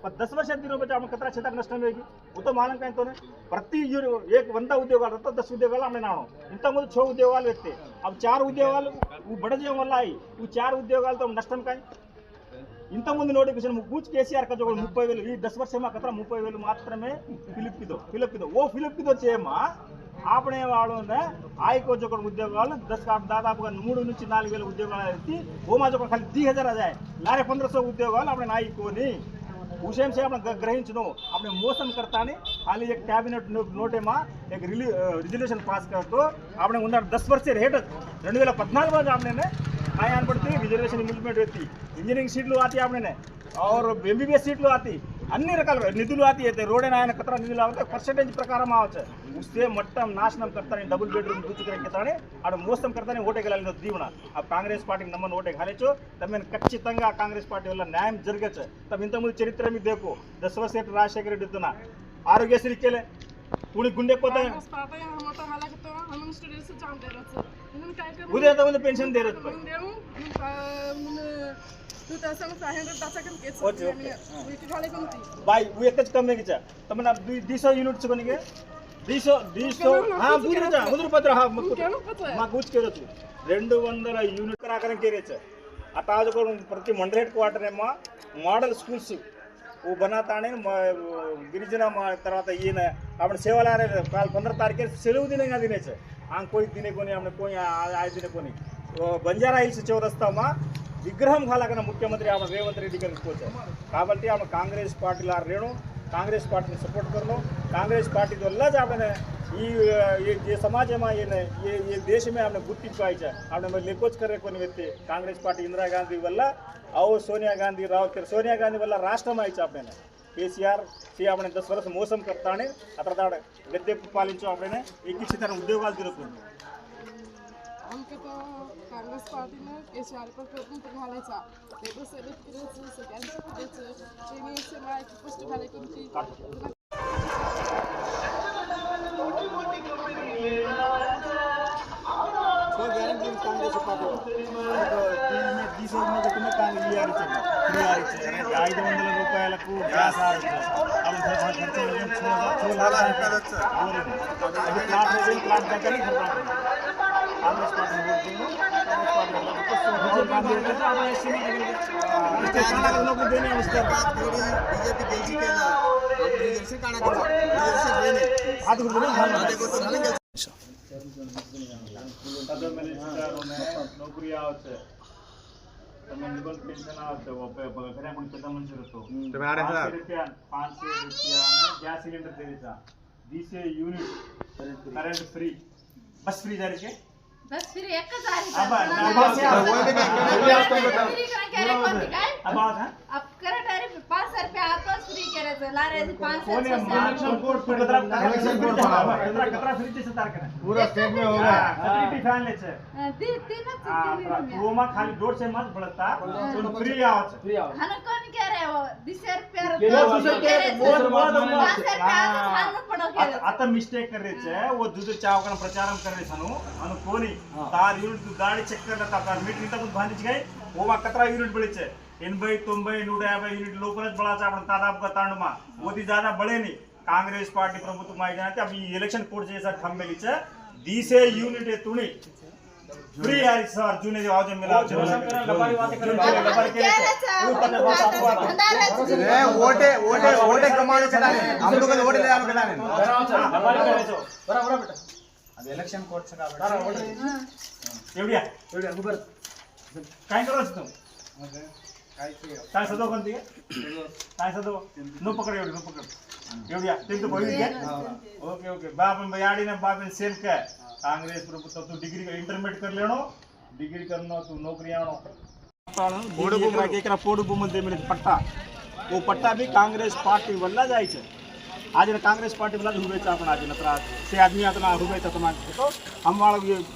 10 वर्षात दिनों आपण कचरा क्षेत्र नष्ट होगी वो तो मालूम का तो प्रति एक 100 उद्योगाలు तो 10 उद्योगाలు हमने नाणो इंत ముందు 6 उद्योगाలు व्यक्ति अब 4 उद्योगाలు वो बढ़ जाए वल्ला आई वो 4 उद्योगाలు तो नष्टం का इंत ముందు नोटिफिकेशन पूछ केसीआर का जो 30,000 ఈ 10 वर्ष में कचरा 30,000 మాత్రమే ఫిలిప్ కిదో वो फिलिप किदो చేయమా आपने वालों ने आय को जो उद्योगाలు 10 का दादापुगा 3 నుంచి 4,000 उद्योगाలు ఎత్తి वो मा जो खाली 3,000 आ जाए लारे 1,500 उद्योगाలు आपने नाई कोनी विषय से आपण ग्रहिंचनो आपने मोसम करतानी खाली एक कैबिनेट नोटे मा एक रिजोल्यूशन पास करतो आपने उन्नर 10 वर्ष रेट 2014 में आपने ने काय पड़ती रिजर्वेशन इंप्लीमेंट होती इंजीनियरिंग सीట్లు आती आपने और एमबीबीएस सीట్లు आती అన్ని రకాల నిధులు ఆతి అయితే రోడ్ ఆయన కతరా నిధులు ఆవతే పర్సెంటేజ్ ప్రకారం ఆవచ్చు उससे मट्टम नाशनम करता नहीं डबल बेडरूम दूसरे आड़ मोसम करता ओटे दीवना अब कांग्रेस पार्टी नम्बर ओटे घालेचो तब खचिता कांग्रेस पार्टी वल न्याय जरगच तब इंत मुझे चरित्र में देखो 10 वर्ष राजशेखर रेड्डी आरोग्यश्री केले पुणे गुंडे उद्या पेन्शन दे बाई वो एक कमी तमना 200 यूनिट बनिगे 200 हाँ मुद्र पत्र हाँ माकूच केलं 200 यूनिट कराकरण केरेचं आता आज प्रति मंडल हेडक्वार्टर में मॉडल स्कूल्स वो बनाताने गिरिजन तरह येन आपण सेवाला काल 15 तारखेला सेलू दिने का दिनेच आंग कोई दिने कोनी हमने कोई आय दिने कोनी बंजारा हिल्स चौरस्ता में विग्रह घालाकना मुख्यमंत्री आपण रेवंत रेड्डी गारी पोचे काबट्टी आपण कांग्रेस पार्टी ला रेणु कांग्रेस पार्टी सपोर्ट करनो कांग्रेस पार्टी वल्लाज आपने ये समाज में ये देश में आपने गुट्टी पाइचा आपने लेकोच करे कोनी व्यक्ति कांग्रेस पार्टी इंदिरा गांधी वल्ला और सोनिया गांधी राव सोनिया गांधी वल्ला राष्ट्र में आपने केसीआर सी आपने 10 वर्ष मोसम करता अतर गद्दे पालिंचो आपने एक उद्योगाలు తిరుగుతుంది काँग्रेस पार्टीनं केसीआर पर प्रयत्न घालायचा वेगळं सेलेक्ट करायचं सगळ्यांचं करायचं ट्रेनिंग सेवा पोस्ट घालाय कोणती कांग्रेस पार्टी 500 రూపాయలకు గ్యాస్ कांग्रेस पार्टी देने नौकरी आवश्यक पेंशन आवश्यक घरे आपण पेदा मंजूर होतो 500 रुपया गॅस सिलेंडर द्यायचा 200 यूनिट करंट फ्री बस फ्री जारी के बस फिर एक का जारी अब करे टैरिफ 500 रुपया आता फ्री करायचं लारे 500 कतरा फ्री चे तारखेला पूरा स्टेट में होगा फैसिलिटी फॅन लेचे रोमा खाली 150 मत बढ़ता फ्री आवच हन कोण कह रहे हो 200 रुपया आता मिस्टेक कर रहे छे वो दूसरे चावकन प्रचारम कर रहे छनु अनु कोनी तार यूनिट गाड़ी चेक करला ता मीटर तक बांधिच गई वो मा कतरा यूनिट बळीचे 80 90 150 यूनिट लोकलच बळाचा आपण तादाब का तांडमा वो दी ज्यादा बळे नहीं कांग्रेस पार्टी प्रभुत्व माई जाते अब इलेक्शन कोड जैसा थंबेलीचे 200 यूनिट है तुणी फ्री है सर जूने जो आज मिला लबारी बातें कर लबारी के वोटे वोटे वोटे कमाने चलाने हम लोग वोटे ले आने चलाने लबारी करायचो बरोबर बेटा अब इलेक्शन कोड से का बेटा एवढ्या गुबर काय करायचं तू काय सदो कोणती काय सदो नो पकड एवढी नो पकड एवढ्या ते तो बघू घ्या ओके ओके बाप याडी ने बाप सेम काय कांग्रेस प्रभुत्व तू डिग्री इंटरमीडिएट कर लेनो डिग्री करनो तू नौकरी आनो पोडू भूमि दे मिले पट्टा वो पट्टा भी कांग्रेस पार्टी वल्ला जायचे आज कांग्रेस पार्टी वल्ला हुबेचा आपण आज नंतर से आदमी आता हुबेचा तो मागतो हम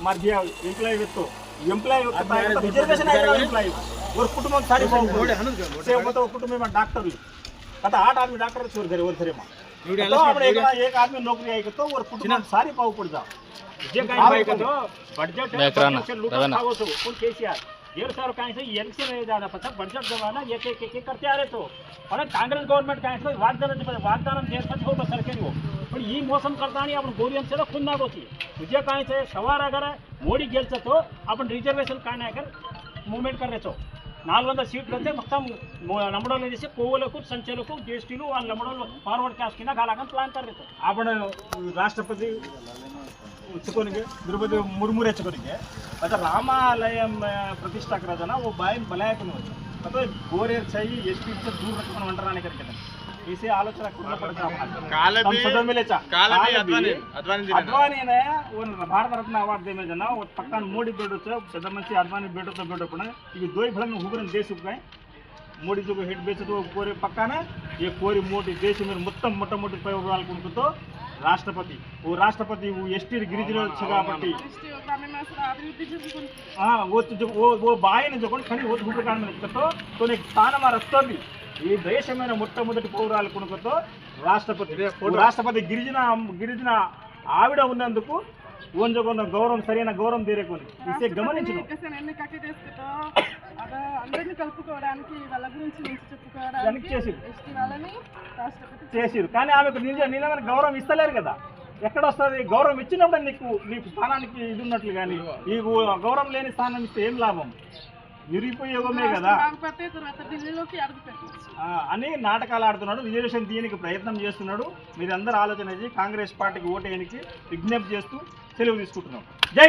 मार्गिया एम्प्लॉय वेतो एम्प्लॉय रिजर्वेशन आहे एम्प्लॉय और कुटुंब सारी से तो कुटुंब में डॉक्टर आता 8 आदमी डॉक्टर छोड़ घरे और घरे में तो आपण एक आदमी नौकरी आहे तो और कुटुंब सारी पाऊ पड़ जा जे काय बाई तो बजेट लुटा खावतो कोण केसीआर 1.5 साल कहीं से इलेक्शन नहीं ज्यादा पता बजट जमाना एक करते आ रहे तो और कांग्रेस गवर्नमेंट कहीं से वाग्दान చేసి हो सरकारी हो पण ఈ మోసం करता आणि आपण गोरी अंशाला खुन्ना होती तुझे काय से सवार अगर मोडी गेलचतो आपण रिजर्वेशन काढण्याकर मूवमेंट करायचो 400 సీట్లు వస్తే మొత్తం నమ్మడోళ్ళు చేసి కోవులకు సంచలకు జీఎస్టీలు వాళ్ళ నమ్మడోళ్ళు ఫార్వర్డ్ క్యాస్ట్ కింద కాలాగని ప్లాన్ करायचो आपण राष्ट्रपति उचकोनिगे द्रौपदी मुर्मू रेचकोनिगे आता रामालयम प्रतिष्ठा करायचा ना वो बाय बलायकन होतं आता गोरेर चाहिए एसपी से दूर रखना अंडराने करके इसे आलोचना करना पड़ता है संसद में लेचा अद्वानी ने वो भारत रत्न अवार्ड दे में जना वो पक्का मोदी बेडो से प्रधानमंत्री अद्वानी बेडो तो बेडो पण ये दो ही भलन हुगरन देश उप गए मोदी जो हेड बेच तो कोरे पक्का ना ये कोरी मोदी देश में మొత్తం మొట్టమొదటి పై వాళ్ళకుంటూ రాష్ట్రపతి वो राष्ट्रपति वो एसटी गिरिजन కాబట్టి हाँ वो बाय ने जो खड़ी वो हुक कांड में तो एक स्थान में रस्तो भी ఈ దేశమైన మొట్టమొదటి పౌరాలు కొనుకతో రాష్ట్రపతి గిరిజన ఆవిడ ఉన్నందుకు ఓంజొన్న గౌరవం సరైన గౌరవం తీరేకొని ఇసే గమనించను అందరిని కలుపుకోవడానికి వాళ్ళ గురించి చెప్పుకోవడానికి చేసిరు కానీ ఆమెకు నిజమైన గౌరవం ఇస్తలేరు కదా ఎక్కడ వస్తుంది గౌరవం ఇచ్చినప్పుడు నీకు స్థానానికి ఇది ఉన్నట్లు కానీ ఈ గౌరవం లేని స్థానం ఇస్తే ఏం లాభం నిరుపయోగమే కదా అని నాటకాలు ఆడుతున్నాడు రిజర్వేషన్ తీయడానికి ప్రయత్నం చేస్తున్నాడు మీరందరూ ఆలోచన చేసి కాంగ్రెస్ పార్టీకి ఓటేయడానికి విజ్ఞప్తి చేస్తూ సెలవు తీసుకుంటున్నాం. జై